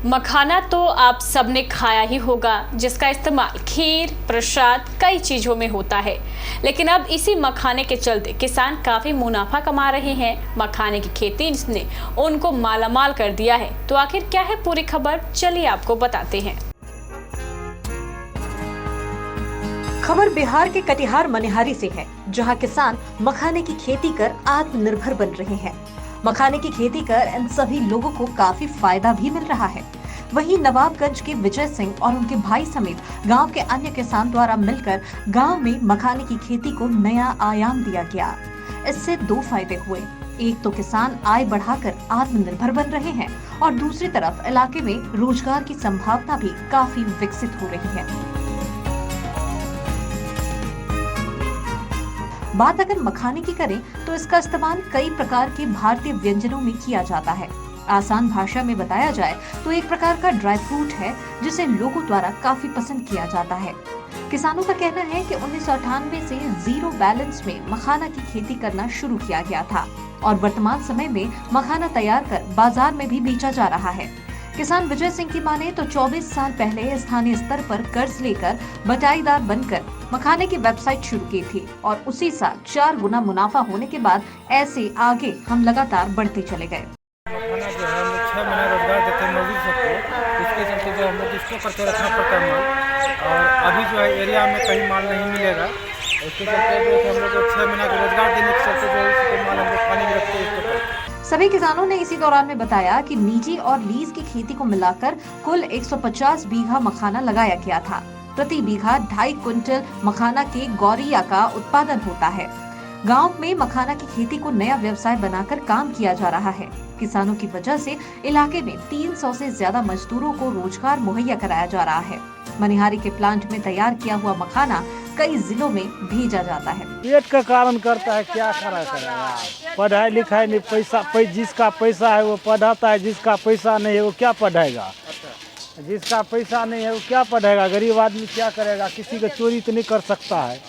मखाना तो आप सबने खाया ही होगा, जिसका इस्तेमाल खीर, प्रसाद कई चीजों में होता है। लेकिन अब इसी मखाने के चलते किसान काफी मुनाफा कमा रहे हैं। मखाने की खेती ने उनको मालामाल कर दिया है। तो आखिर क्या है पूरी खबर, चलिए आपको बताते हैं। खबर बिहार के कटिहार मनिहारी से है, जहां किसान मखाने की खेती कर आत्मनिर्भर बन रहे हैं। मखाने की खेती कर इन सभी लोगों को काफी फायदा भी मिल रहा है। वहीं नवाबगंज के विजय सिंह और उनके भाई समेत गांव के अन्य किसान द्वारा मिलकर गांव में मखाने की खेती को नया आयाम दिया गया। इससे दो फायदे हुए। एक तो किसान आय बढ़ाकर आत्मनिर्भर बन रहे हैं और दूसरी तरफ इलाके में रोजगार की संभावना भी काफी विकसित हो रही है। बात अगर मखाने की करें तो इसका इस्तेमाल कई प्रकार के भारतीय व्यंजनों में किया जाता है। आसान भाषा में बताया जाए तो एक प्रकार का ड्राई फ्रूट है, जिसे लोगों द्वारा काफी पसंद किया जाता है। किसानों का कहना है कि 1998 से जीरो बैलेंस में मखाना की खेती करना शुरू किया गया था और वर्तमान समय में मखाना तैयार कर बाजार में भी बेचा जा रहा है। किसान विजय सिंह की माने तो 24 साल पहले स्थानीय स्तर पर कर्ज लेकर बटाईदार बनकर मखाने की वेबसाइट शुरू की थी और उसी साल 4 गुना मुनाफा होने के बाद ऐसे आगे हम लगातार बढ़ते चले गए। मखाना जो है हम लोग 6 महीना रोजगार देते हैं मजदूर सबको, इसके चलते जो हम लोग इसको करके रखना पड़ता है माल। और अभी जो है एरिया में कहीं माल नहीं मिलेगा, इसके चलते जो हम लोग 6 महीना का रोजगार देने के चलते जो है इसको माल हम लोग पानी में रखते हैं। सभी किसानों ने इसी दौरान में बताया कि निजी और लीज की खेती को मिलाकर कुल 150 बीघा मखाना लगाया गया था। प्रति बीघा 2.5 क्विंटल मखाना के गौरिया का उत्पादन होता है। गांव में मखाना की खेती को नया व्यवसाय बनाकर काम किया जा रहा है। किसानों की वजह से इलाके में 300 से ज्यादा मजदूरों को रोजगार मुहैया कराया जा रहा है। मनिहारी के प्लांट में तैयार किया हुआ मखाना कई जिलों में भेजा जाता है। पेट का कारण करता है, क्या करेगा। पढ़ाई लिखाई नहीं, जिसका पैसा है वो पढ़ाता है, जिसका पैसा नहीं है वो क्या पढ़ाएगा। जिसका पैसा नहीं है वो क्या पढ़ेगा। गरीब आदमी क्या करेगा, किसी का चोरी तो नहीं कर सकता है,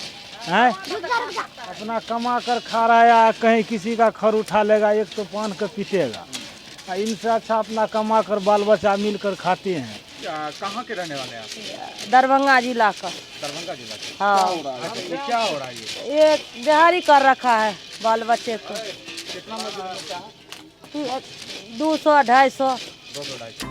हैं? अपना कमा कर खा रहा है या कहीं किसी का खर उठा लेगा, एक तो पान कर पीटेगा। इनसे अच्छा अपना कमा कर बाल बच्चा मिलकर खाते हैं। कहाँ के रहने वाले हैं आप? दरभंगा जिला का। दरभंगा जिला का। हाँ। क्या हो रहा है? ये क्या हो रहा है? ये दिहाड़ी कर रखा है बाल बच्चे को। कितना मजदूर? 200 250।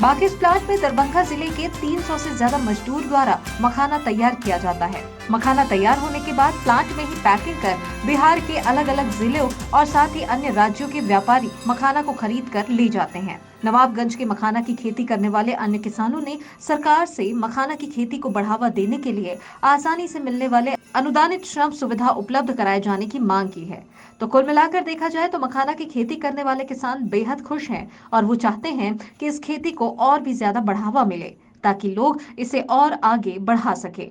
बाकी इस प्लांट में दरभंगा जिले के 300 से ज्यादा मजदूर द्वारा मखाना तैयार किया जाता है। मखाना तैयार होने के बाद प्लांट में ही पैकिंग कर बिहार के अलग अलग जिलों और साथ ही अन्य राज्यों के व्यापारी मखाना को खरीद कर ले जाते हैं। नवाबगंज के मखाना की खेती करने वाले अन्य किसानों ने सरकार से मखाना की खेती को बढ़ावा देने के लिए आसानी से मिलने वाले अनुदानित श्रम सुविधा उपलब्ध कराए जाने की मांग की है। तो कुल मिलाकर देखा जाए तो मखाना की खेती करने वाले किसान बेहद खुश हैं और वो चाहते हैं कि इस खेती को और भी ज्यादा बढ़ावा मिले ताकि लोग इसे और आगे बढ़ा सके।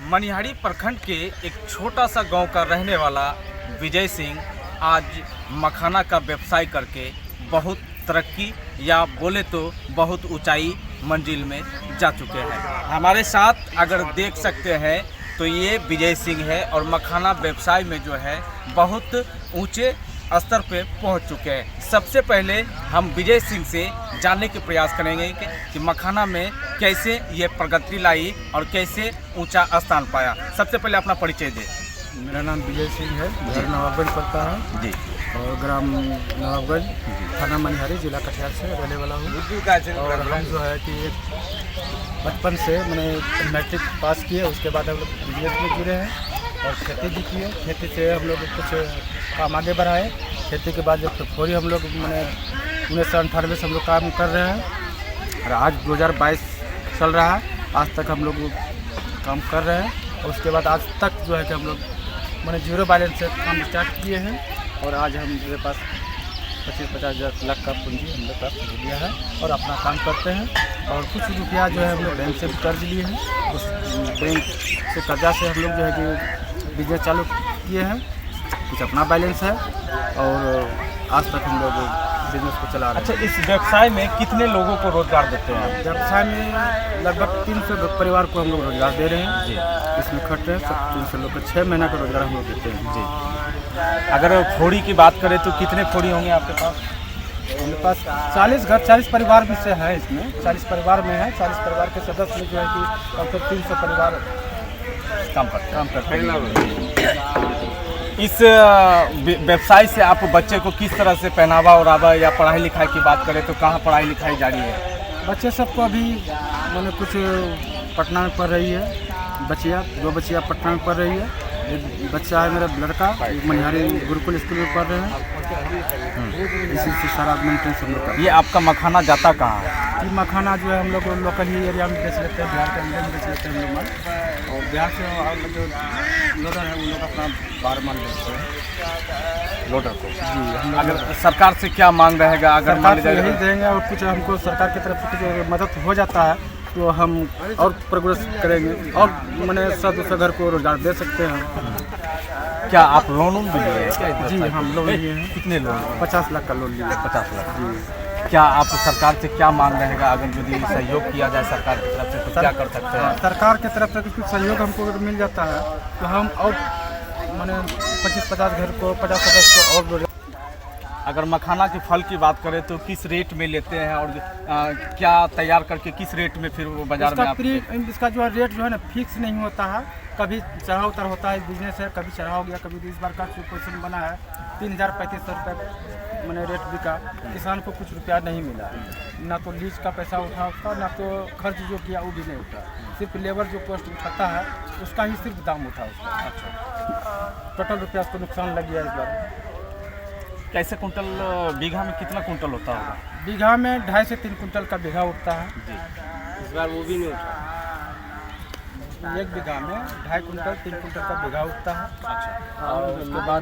मनिहारी प्रखंड के एक छोटा सा गांव का रहने वाला विजय सिंह आज मखाना का व्यवसाय करके बहुत तरक्की या बोले तो बहुत ऊंचाई मंजिल में जा चुके हैं। हमारे साथ अगर देख सकते हैं तो ये विजय सिंह है और मखाना व्यवसाय में जो है बहुत ऊंचे स्तर पे पहुंच चुके हैं। सबसे पहले हम विजय सिंह से जानने के प्रयास करेंगे कि मखाना में कैसे ये प्रगति लाई और कैसे ऊंचा स्थान पाया। सबसे पहले अपना परिचय दे। मेरा नाम विजय सिंह है, घर नवाबगंज पड़ता है जी और ग्राम नवाबगंज, थाना मनिहारी, जिला कटिहार से रहने वाला हूँ। और हम जो है कि बचपन से मैंने मैट्रिक पास किए, उसके बाद हम लोग बिजनेस में जुड़े हैं और खेती भी किए। खेती से हम लोग कुछ काम आगे बढ़ाए। खेती के बाद जब थोड़ी हम लोग मैंने 1998 से हम लोग काम कर रहे हैं और आज 2022 चल रहा है। आज तक हम लोग काम कर रहे हैं और उसके बाद आज तक जो है कि हम लोग मैंने जीरो बैलेंस से काम स्टार्ट किए हैं और आज हम मेरे पास 25-50 लाख का पूंजी हम लोग प्राप्त हो गया है और अपना काम करते हैं। और कुछ रुपया जो है हम लोग बैंक से भी कर्ज लिए हैं, उस बैंक से कर्जा से हम लोग जो है कि बिजनेस चालू किए हैं। कुछ अपना बैलेंस है और आज तक हम लोग बिजनेस को चला रहे हैं। अच्छा, इस व्यवसाय में कितने लोगों को रोजगार देते हैं? व्यवसाय में लगभग 300 परिवार को हम लोग रोजगार दे रहे हैं जी। इसमें खर्च है सब 300 लोग को 6 महीना का रोजगार हम लोग देते हैं जी। अगर फोड़ी की बात करें तो कितने फोड़ी होंगे आपके पास? हमारे पास 40 परिवार भी से है इसमें, 40 परिवार में है। 40 परिवार के सदस्य जो है कि कम से 300 परिवार काम करते हैं। इस व्यवसाय से आप बच्चे को किस तरह से पहनावा ओढ़ावा या पढ़ाई लिखाई की बात करें तो कहाँ पढ़ाई लिखाई जारी है? बच्चे सबको अभी मैंने कुछ पटना में पढ़ रही है, बच्चियाँ 2 बच्चियाँ पटना में पढ़ रही है, एक बच्चा है मेरा लड़का मनिहारी गुरुकुल स्कूल में पढ़ रहे हैं। इसी से सारा मेंटेन सब लोग करते ये आपका मखाना जाता कहाँ है? हैं। ये मखाना जो है हम लोग लोकल ही एरिया में बेच लेते हैं, बिहार के अंदर में बेच लेते हैं हम लोग, और बिहार से और जो लोडर है वो लोग अपना बार मान लेते हैं लोडर को। जी। हम लोग अगर सरकार से क्या मांग रहेगा? अगर सरकार मान से लीजिए यही देंगे, और कुछ हमको सरकार की तरफ से कुछ मदद हो जाता है तो हम और प्रोग्रेस करेंगे और मैंने 100-200 घर को रोजगार दे सकते हैं। क्या आप लोन भी लिए हैं क्या? जी हम लोन लिए हैं। कितने लोन? 50 लाख का लोन लिए। 50 लाख। जी। क्या आप सरकार से क्या मांग रहेगा? अगर यदि सहयोग किया जाए सरकार की तरफ से तो क्या कर सकते हैं? सरकार की तरफ से कुछ सहयोग हमको अगर मिल जाता है तो हम और मैंने 25-50 घर को 50 सदस्य को और। अगर मखाना के फल की बात करें तो किस रेट में लेते हैं और क्या तैयार करके किस रेट में फिर वो बाजार में आप? इसका जो है रेट जो है ना फिक्स नहीं होता है, कभी चढ़ाव उतर होता है। बिजनेस है, कभी चढ़ाव हो गया, कभी इस बार का पोजिशन बना है 3000-3500 रुपये मैंने रेट बिका। किसान को कुछ रुपया नहीं मिला, ना तो लीज का पैसा उठा उसका, ना तो खर्च जो किया वो भी नहीं उठा, सिर्फ लेबर जो कॉस्ट उठाता है उसका ही सिर्फ दाम उठा उसका। अच्छा, टोटल रुपया उसको नुकसान लग गया इस बार। कैसे कुंटल बीघा में कितना कुंटल होता होगा? बीघा में 2.5 से 3 कुंटल का बीघा उठता है। इस बार वो भी नहीं उठा। एक बीघा में 2.5 कुंटल 3 कुंटल का बीघा उठता है। अच्छा। और उसके बाद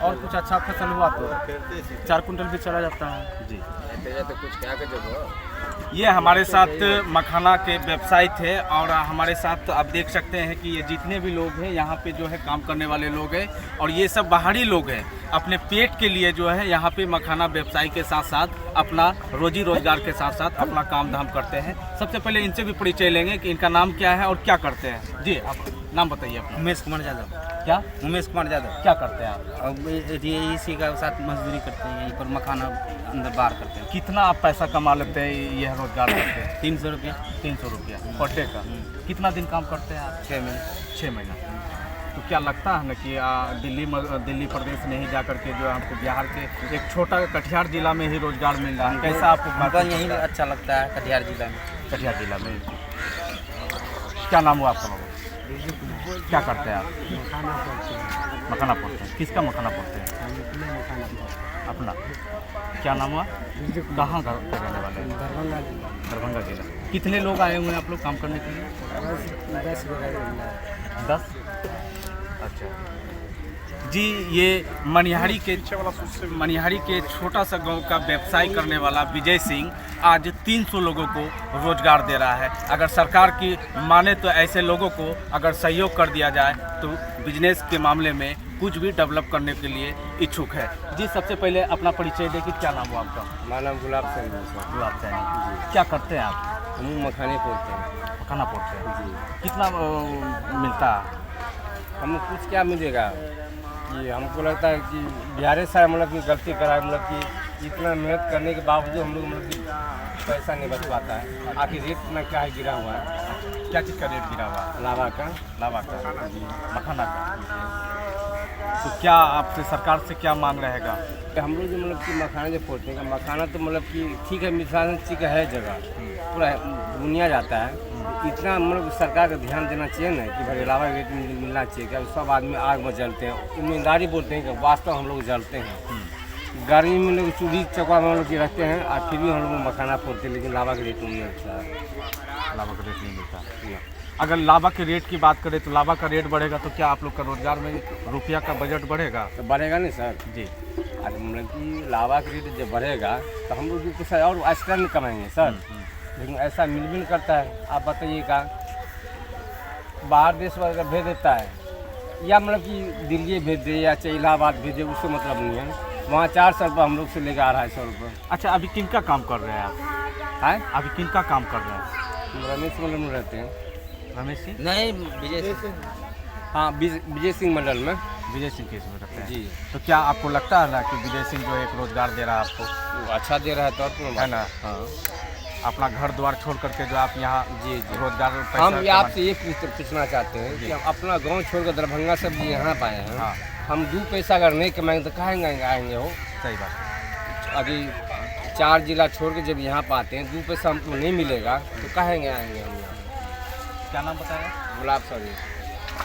और कुछ अच्छा फसल हुआ तो 4 कुंटल भी चला जाता है। जी। ये हमारे साथ मखाना के व्यवसायी थे और हमारे साथ आप देख सकते हैं कि ये जितने भी लोग हैं यहाँ पे जो है काम करने वाले लोग हैं और ये सब बाहरी लोग हैं। अपने पेट के लिए जो है यहाँ पे मखाना व्यवसाय के साथ साथ अपना रोजी रोजगार के साथ साथ अपना काम धाम करते हैं। सबसे पहले इनसे भी परिचय लेंगे कि इनका नाम क्या है और क्या करते हैं। जी, आप नाम बताइए अपना। उमेश कुमार यादव। क्या? उमेश कुमार यादव। क्या करते हैं आप? अब इसी का साथ मजदूरी करते हैं, यहीं पर मखाना अंदर बाहर करते हैं। कितना आप पैसा कमा लेते हैं यह रोजगार करते हैं? 300 रुपया। 300 रुपया पर डे का। कितना दिन काम करते हैं आप? 6 महीने। 6 महीना। तो क्या लगता है ना कि दिल्ली प्रदेश में ही जा करके जो है हमको बिहार के एक छोटा कटिहार जिला में ही रोजगार मिल रहा है, कैसा आपको? हमको यहीं अच्छा लगता है कटिहार जिला में। कटिहार जिला में। क्या नाम हुआ आपका? क्या करते हैं आप? मखाना पोड़ते हैं। किसका मखाना पोड़ते हैं? अपना। क्या नाम हुआ? कहाँ घर पे रहने वाले हैं? दरभंगा जिला। कितने लोग आए हुए हैं आप लोग काम करने के लिए? 10। अच्छा जी, ये मनिहारी के छोटा सा गांव का व्यवसाय करने वाला विजय सिंह आज 300 लोगों को रोजगार दे रहा है। अगर सरकार की माने तो ऐसे लोगों को अगर सहयोग कर दिया जाए तो बिजनेस के मामले में कुछ भी डेवलप करने के लिए इच्छुक है। जी, सबसे पहले अपना परिचय दें कि क्या नाम हुआ आपका? हमारा नाम गुलाब सिंह है। गुलाब सिंह। क्या करते हैं आप? हम मखाने पोड़ते हैं। मखाना पोड़ते हैं। जी। कितना मिलता है? हमें कुछ क्या मिलेगा कि हमको लगता है कि बिहार से मतलब कि गलती करा है, मतलब कि इतना मेहनत करने के बावजूद हम लोग मतलब कि पैसा नहीं बच पाता है। आखिर रेट इतना क्या है गिरा हुआ है? क्या चीज़ का रेट गिरा हुआ है? लावा का। मखाना का। तो क्या आपसे सरकार से क्या मांग रहेगा? हम लोग जो मतलब कि मखाना जो फोड़ते हैं, मखाना तो मतलब कि ठीक है, मिसाल ठीक है जगह पूरा दुनिया जाता है, इतना मतलब सरकार का ध्यान देना चाहिए ना कि भाई अलावा रेट मिलना चाहिए। क्या सब आदमी आग में जलते हैं, ईमानदारी बोलते हैं कि वास्तव हम लोग जलते हैं। गर्मी में लोग चूल्ही चौका में हम लोग रखते हैं और फिर भी हम लोग मखाना फोड़ते हैं, लेकिन लावा का रेट नहीं मिलता है। लावा का रेट नहीं मिलता। अगर लावा के रेट की बात करें तो लावा का रेट बढ़ेगा तो क्या आप लोग का रोजगार में रुपया का बजट बढ़ेगा? तो बढ़ेगा नहीं सर जी। अरे मतलब कि लावा का रेट जब बढ़ेगा तो हम लोग कुछ और एक्स्ट्रा नहीं कमाएंगे सर, लेकिन ऐसा मिल भी नहीं करता है। आप बताइएगा, बाहर देश वाला भेज देता है या मतलब कि दिल्ली भेज दे या चाहे इलाहाबाद भेज दे, उससे मतलब नहीं है। वहाँ 400 रुपये हम लोग से लेकर 250 रुपये। अच्छा, अभी किनका काम कर रहे हैं आप? हैं? अभी किनका काम कर रहे हैं? रमेश मंडल में रहते हैं। रमेश सिंह? नहीं, विजय सिंह। हाँ, विजय सिंह मंडल में। विजय सिंह केस में रखते हैं जी। तो क्या आपको लगता है ना कि विजय सिंह जो है एक रोजगार दे रहा है आपको, वो अच्छा दे रहा है तो और क्यों है बात? ना? हाँ अपना घर द्वार छोड़ करके जो आप यहाँ जी जी। रोजगार पैसा हम कमा- आपसे ये पूछना चाहते हैं कि हम अपना गांव छोड़कर दरभंगा से भी यहाँ पाए हैं। हाँ हम 2 पैसा अगर नहीं कमाएंगे तो कहाँ आएंगे हो? सही बात है। अभी 4 जिला छोड़ के जब यहाँ पाते हैं 2 पैसा हमको नहीं मिलेगा तो कहाँ आएंगे हम यहाँ? क्या नाम बताया गुलाब सर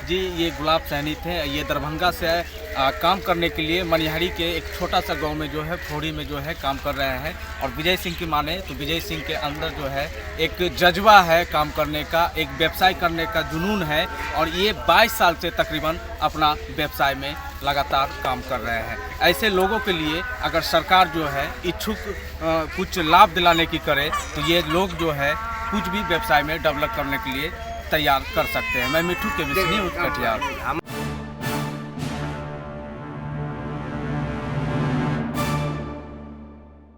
जी? ये गुलाब सैनी थे, ये दरभंगा से काम करने के लिए मनिहारी के एक छोटा सा गांव में जो है फोड़ी में जो है काम कर रहे हैं। और विजय सिंह की माने तो विजय सिंह के अंदर जो है एक जज्बा है काम करने का, एक व्यवसाय करने का जुनून है और ये 22 साल से तकरीबन अपना व्यवसाय में लगातार काम कर रहे हैं। ऐसे लोगों के लिए अगर सरकार जो है इच्छुक कुछ लाभ दिलाने की करे तो ये लोग जो है कुछ भी व्यवसाय में डेवलप करने के लिए तैयार कर सकते हैं। मैं मिठू के विषय कटिहार।